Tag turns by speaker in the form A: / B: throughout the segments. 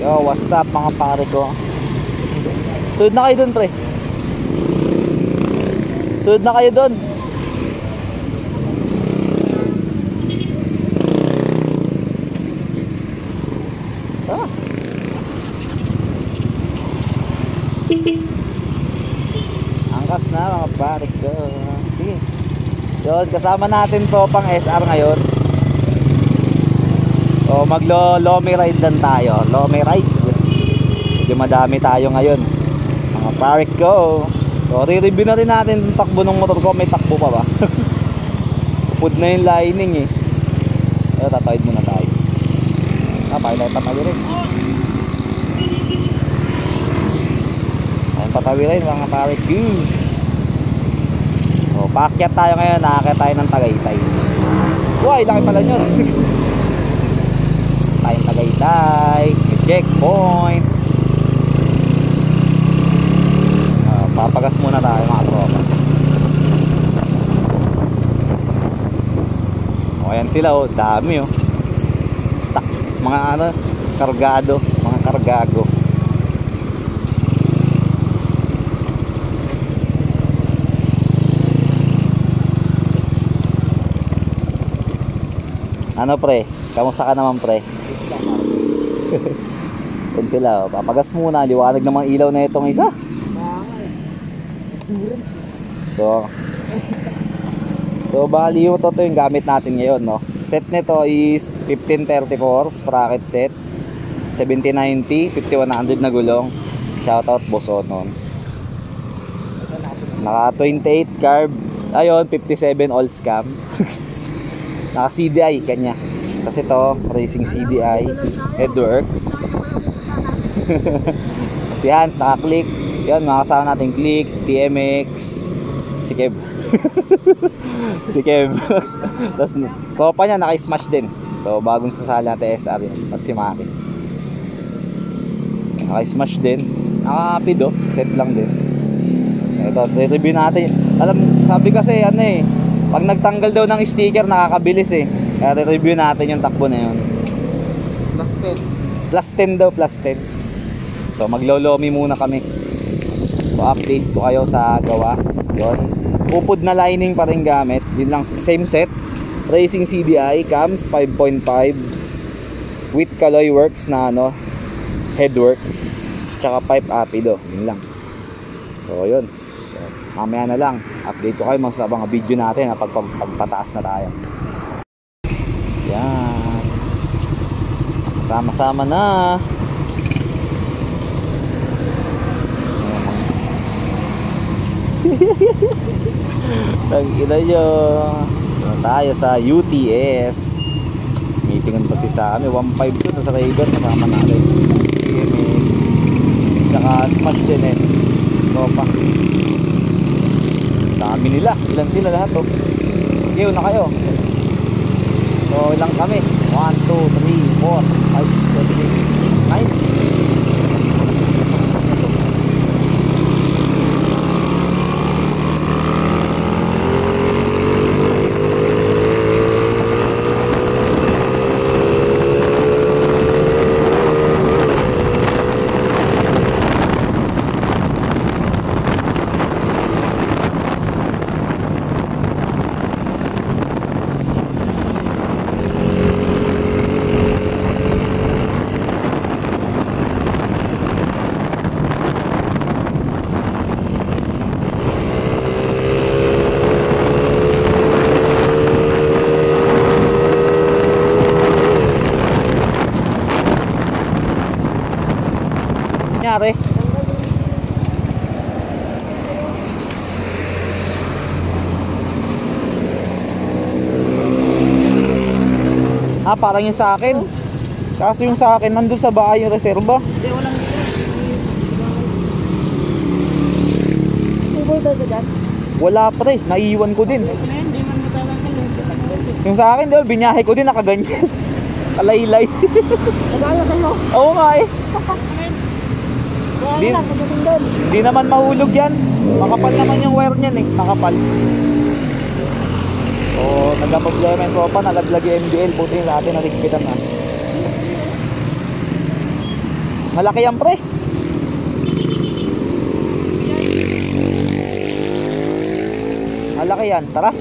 A: Yo, what's up mga pare ko? Sunod na kayo dun, pre. Sunod na kayo dun. Ah. Angkas na mga pare ko. Sige. Yun, kasama natin to pang SR ngayon. So maglo-lomi ride lang tayo. Lomi ride. Medyo madami tayo ngayon mga pare ko. So re-review na rin natin yung takbo ng motor ko. May takbo pa ba? Upod na yung lining eh. So tatawid muna tayo. Patawid rin. Ayun, patawid rin mga pare ko. So paakyat tayo ngayon. Nakakit tayo ng Tagaytay. Uy, laki pala nyo. Tayong Tagaytay, checkpoint. Papagas muna tayo mga tropa. O ayan sila oh, dami oh. Stocks, mga ano, kargado, mga kargago. Ano pre? Kamusta ka naman pre? Yan sila, papagas muna. Liwanag namang ilaw na itong isa. So bali yung toto yung gamit natin ngayon, no? Set nito is 1534 sprocket set, 7090, 5100 na gulong. Shoutout Boson nun. Naka 28 carb. Ayun, 57 all scam. Naka CDI kanya. Kasi to racing CDI Headworks. Si Hans naka-click. Yan, mga kasama natin Click, TMX, si Kev. Si Kev. Tapos tropa niya naka-smash din. So bagong sasali natin SR yun. At si Maki naka-smash din. Naka-pido, set lang din. Ito, review natin. Alam, sabi kasi ano eh, pag nagtanggal daw ng sticker nakakabilis eh. Kaya review natin yung takbo na yun.
B: Plus 10.
A: Plus 10 daw, plus 10. So maglolomi muna kami. So update ko kayo sa gawa. Yun, upod na lining pa rin gamit. Yun lang, same set. Racing CDI, cams 5.5 with Kaloy Works na ano, Headworks, tsaka pipe apido. Yun lang. So yun, mamaya na lang update ko kayo sa mga video natin na pagpataas na tayo. Yan, sama-sama na. Tag-ina nyo. Tayo sa UTS. Meetingan pa si Sammy. 1.5 to sa Raven. Kasama natin tsaka smash din eh. Tropa. Dami nila. Ilan sila lahat oh. Okay, una kayo. So ilang kami? 1, 2, 3, 4, 5, 6, 7, 8, 9. nangyari? Ah, parang yung sa akin. Kaso yung sa akin nandun sa bahay yung reserva.
B: Hindi, walang
A: wala pre, naiwan ko din. Yung sa akin daw, binyahe ko din, nakaganyan. Kalaylay.
B: Nagaya kayo?
A: Oo nga eh. Di naman mahulog yan. Makapal naman yung wire niyan eh. Makapal. So, nagka-problema yung tropa, nalaglag yung MDL. Buti yung sa atin, naligpitan na. Malaki yan, pre. Malaki yan, tara.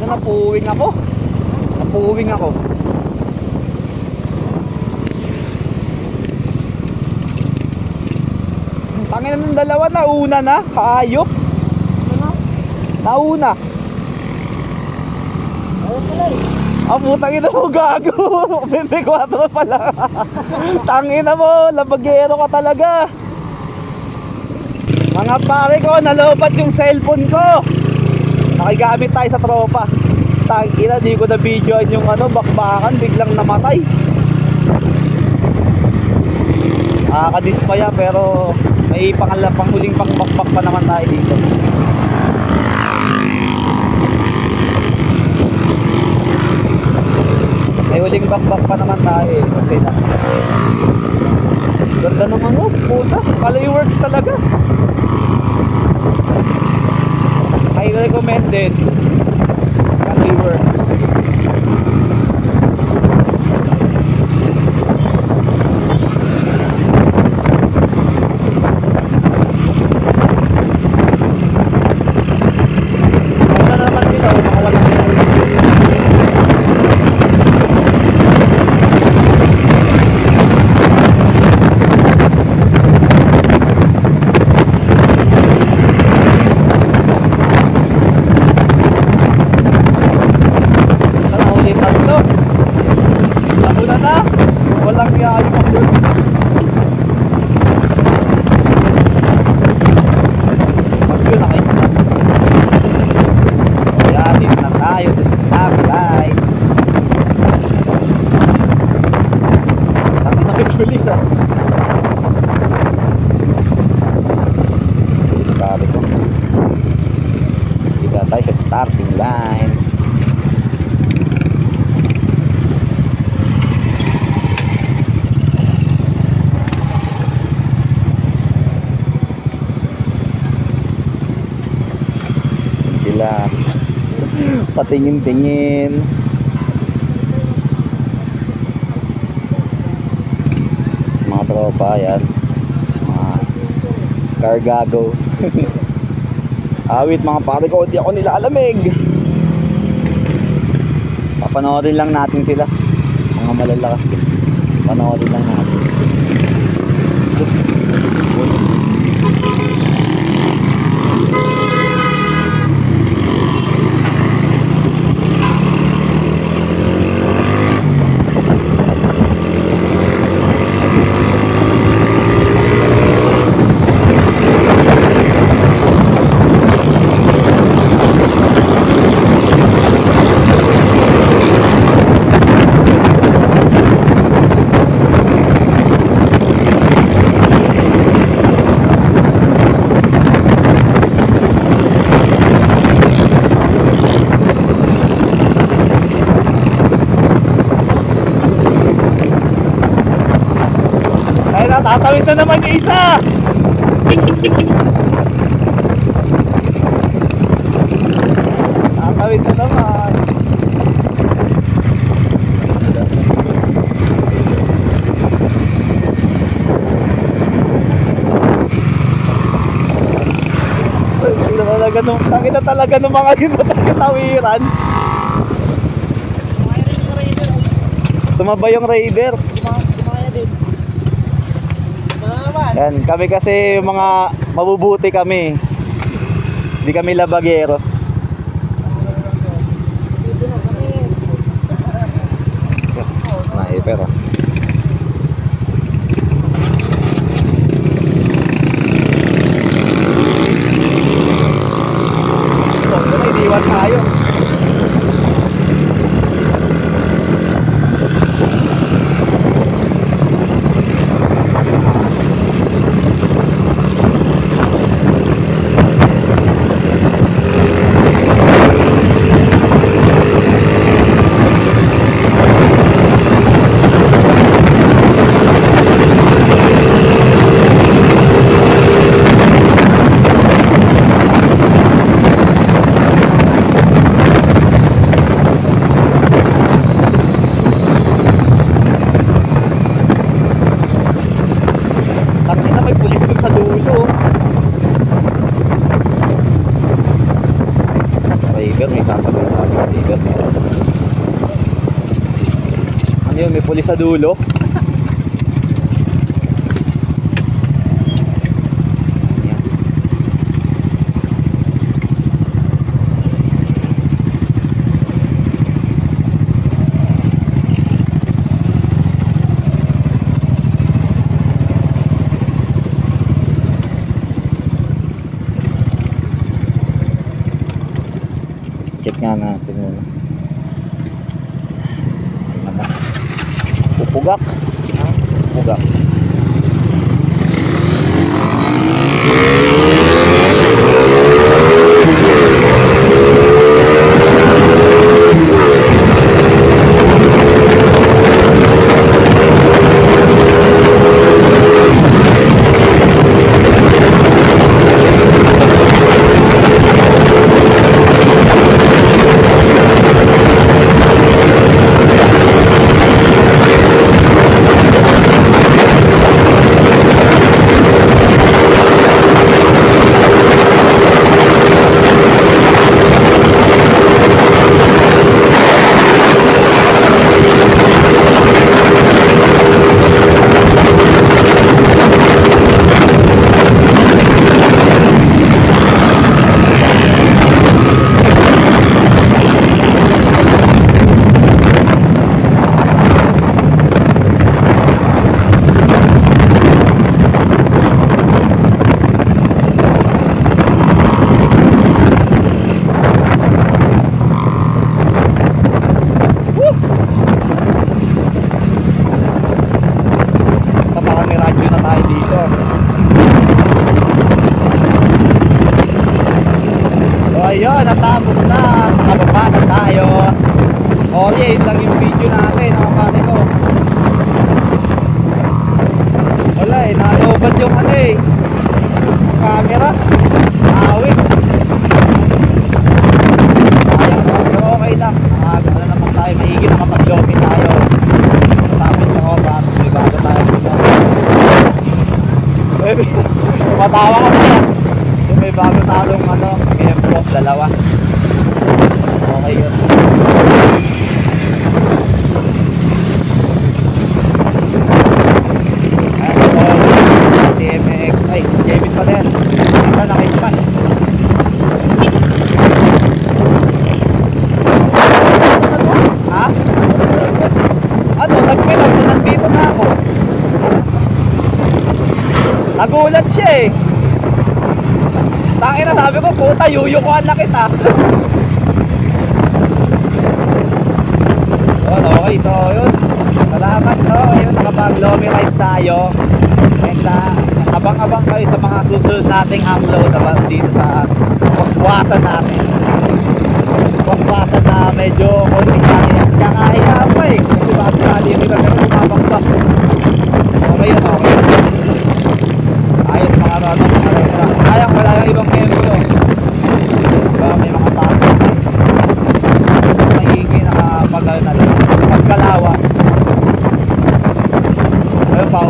A: Napuwing ako. Napuwing ako. Tangina ng dalawa, nauna na. Kaayop. Nauna. Ang putang ina mo, gago. 24 pala. Tangina mo, labagero ka talaga. Mga pare ko, nalobat yung cellphone ko. Nakigamit tayo sa tropa. Tangina, di ko na videoan yung bakbakan, biglang namatay. Nakakadismaya, pero may panghuling pangbakbak pa naman tayo dito. May huling bakbak pa naman tayo kasi na ganda naman mo, puta. Kalay works talaga. I recommended Kalay works. Wala na naman sila, makawala na. Walang yayo pa doon. Mas yun, naka-stop. Kaya dito na tayo sa stop line. Tapos na may pulis ah. Start ko. Dito tayo sa starting line. Patingin-tingin. Mga tropa yan, mga cargago. Awit mga pare ko, di ako nilalamig. Papanoorin lang natin sila, mga malalakas. Panoorin lang natin. tatawid na naman yung isa. Tatawid na naman. Nakita talaga ng mga yun na tawiran. Sumabay yung Raider.
B: Kumaya din. Naman.
A: Yan, kami kasi mga mabubuti kami. Hindi kami labagero.
B: Dito na kami.
A: Sniper ah. Iwan tayo. May sasabihin natin tiger. Ano yun? May pulis sa dulo. Yan. Check nga natin muna. Pupugak. Pupugak. Ayun, natapos na. Nakababa na tayo. Okay, yun lang yung video natin, mga pare ko. Wala eh, nalobat yung ano eh, camera. Awit. Sayang na, pero okay lang. Nakagod na naman tayo, maigit nakapag-lobby tayo. Kasapit ako, tapos may bago tayo dito. Tumatawa ka na yan. May bago tayong ano, miyembro, dalawa. Okay yun. Ayun, TMX. Ay, Kevin pala yan. Ito, nakismash. Ha? Ano, nagpinag na nandito na ako. Nagulat siya eh. Tangina, sabi ko, puta, yuyukuhan na kita. Okay, so yun. Salamat, no? Ayun, nakapag-lobby ride tayo. And abang-abang kayo sa mga susunod nating upload dito sa Puspuasan natin. Puspuasan na medyo konting kaya. Kakahiya pa eh. Kasi bago kali, may kagano bumabang ba. Okay yun, okay.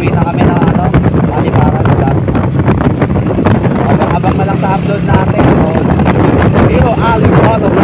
A: Pauwi na kami ng ano, Paliparan na last. Abang-abang na lang sa upload natin. So, Zero Alice Auto Vlog.